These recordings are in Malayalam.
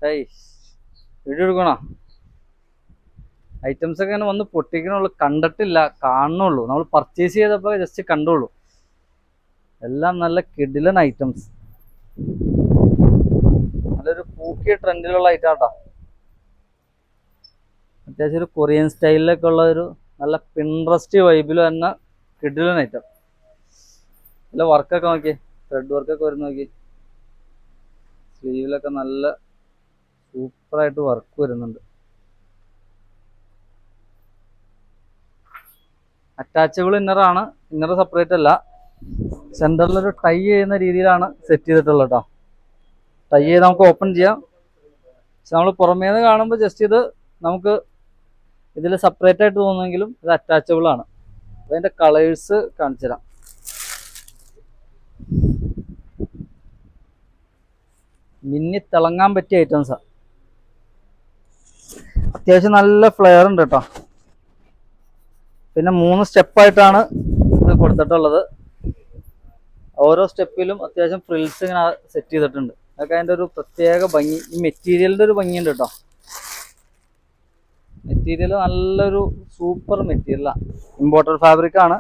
ഏയ് വീഡിയോ എടുക്കണോ? ഐറ്റംസ് ഒക്കെ ഇങ്ങനെ വന്ന് പൊട്ടിക്കണുള്ളൂ, കണ്ടിട്ടില്ല, കാണുന്നുള്ളൂ. നമ്മൾ പർച്ചേസ് ചെയ്തപ്പോൾ ജസ്റ്റ് കണ്ടുള്ളൂ. എല്ലാം നല്ല കിടിലൻ ഐറ്റംസ്, നല്ലൊരു പൂക്കിയ ട്രെൻഡിലുള്ള ഐറ്റം കേട്ടോ. അത്യാവശ്യം ഒരു കൊറിയൻ സ്റ്റൈലിലൊക്കെ ഉള്ള ഒരു നല്ല പിൻട്രസ്റ്റ് വൈബിൽ തന്നെ കിടിലൻ ഐറ്റം. നല്ല വർക്കൊക്കെ നോക്കി, ത്രെഡ് വർക്കൊക്കെ വരുന്ന നോക്കി. സ്ലീവിലൊക്കെ നല്ല സൂപ്പറായിട്ട് വർക്ക് വരുന്നുണ്ട്. അറ്റാച്ചബിൾ ഇന്നറാണ്, ഇന്നർ സെപ്പറേറ്റ് അല്ല. സെൻറ്ററിലൊരു ടൈ ചെയ്യുന്ന രീതിയിലാണ് സെറ്റ് ചെയ്തിട്ടുള്ളത് കേട്ടോ. ടൈ ചെയ്ത് നമുക്ക് ഓപ്പൺ ചെയ്യാം. പക്ഷെ നമ്മൾ പുറമേ നിന്ന് കാണുമ്പോൾ ജസ്റ്റ് ഇത് നമുക്ക് ഇതിൽ സെപ്പറേറ്റ് ആയിട്ട് തോന്നുമെങ്കിലും ഇത് അറ്റാച്ചബിൾ ആണ്. അപ്പോൾ അതിൻ്റെ കളേഴ്സ് കാണിച്ചു തരാം. മിന്നി തിളങ്ങാൻ പറ്റിയ ഐറ്റംസാണ്. അത്യാവശ്യം നല്ല ഫ്ലെയർ ഉണ്ട് കേട്ടോ. പിന്നെ 3 സ്റ്റെപ്പായിട്ടാണ് ഇത് കൊടുത്തിട്ടുള്ളത്. ഓരോ സ്റ്റെപ്പിലും അത്യാവശ്യം ഫ്രിൽസ് ഇങ്ങനെ സെറ്റ് ചെയ്തിട്ടുണ്ട്. അതൊക്കെ അതിൻ്റെ ഒരു പ്രത്യേക ഭംഗി. ഈ മെറ്റീരിയലിൻ്റെ ഒരു ഭംഗിയുണ്ട് കേട്ടോ. മെറ്റീരിയൽ നല്ലൊരു സൂപ്പർ മെറ്റീരിയലാണ്. ഇമ്പോർട്ടഡ് ഫാബ്രിക് ആണ്.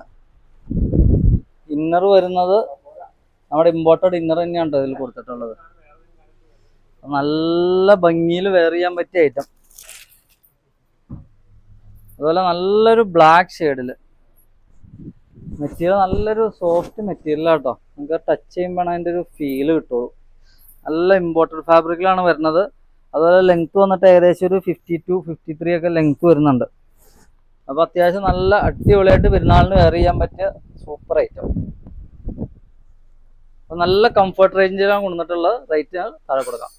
ഇന്നർ വരുന്നത് നമ്മുടെ ഇമ്പോർട്ടഡ് ഇന്നർ തന്നെയാണ് ഇതിൽ കൊടുത്തിട്ടുള്ളത്. നല്ല ഭംഗിയിൽ വെയർ ചെയ്യാൻ പറ്റിയ ഐറ്റം. അതുപോലെ നല്ലൊരു ബ്ലാക്ക് ഷെയ്ഡിൽ മെറ്റീരിയൽ, നല്ലൊരു സോഫ്റ്റ് മെറ്റീരിയലാണ് കേട്ടോ. നമുക്ക് ടച്ച് ചെയ്യുമ്പോഴാണ് അതിൻ്റെ ഒരു ഫീല് കിട്ടുള്ളൂ. നല്ല ഇമ്പോർട്ടഡ് ഫാബ്രിക്കിലാണ് വരുന്നത്. അതുപോലെ ലെങ്ത്ത് വന്നിട്ട് ഏകദേശം ഒരു 52, 53 ഒക്കെ ലെങ്ത്ത് വരുന്നുണ്ട്. അപ്പോൾ അത്യാവശ്യം നല്ല അടിപൊളിയായിട്ട് പെരുന്നാളിന് വെയർ ചെയ്യാൻ പറ്റിയ സൂപ്പർ ഐറ്റം. അപ്പോൾ നല്ല കംഫർട്ട് റേഞ്ചിലാണ് കൊണ്ടുവന്നിട്ടുള്ളത്. റേറ്റ് താഴെ കൊടുക്കാം.